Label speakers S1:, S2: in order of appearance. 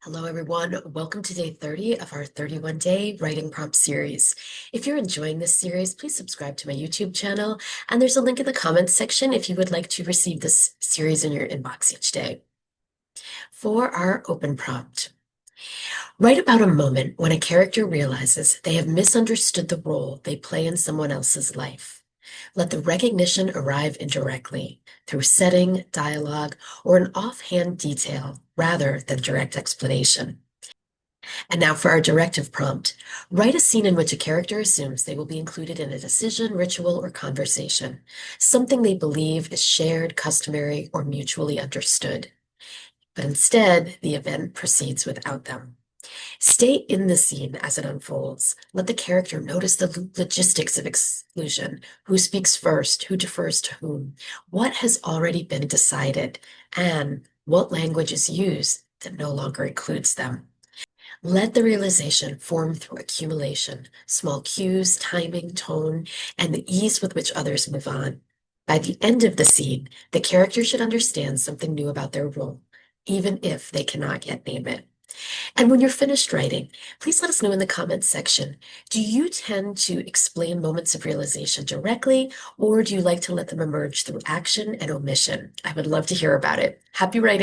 S1: Hello, everyone. Welcome to day 30 of our 31-day writing prompt series. If you're enjoying this series, please subscribe to my YouTube channel, and there's a link in the comments section if you would like to receive this series in your inbox each day. For our open prompt, write about a moment when a character realizes they have misunderstood the role they play in someone else's life. Let the recognition arrive indirectly through setting, dialogue, or an offhand detail rather than direct explanation. And now for our directive prompt. Write a scene in which a character assumes they will be included in a decision, ritual, or conversation, something they believe is shared, customary, or mutually understood. But instead, the event proceeds without them. Stay in the scene as it unfolds. Let the character notice the logistics of exclusion. Who speaks first? Who defers to whom? What has already been decided? And what language is used that no longer includes them? Let the realization form through accumulation, small cues, timing, tone, and the ease with which others move on. By the end of the scene, the character should understand something new about their role, even if they cannot yet name it. And when you're finished writing, please let us know in the comments section. Do you tend to explain moments of realization directly, or do you like to let them emerge through action and omission? I would love to hear about it. Happy writing!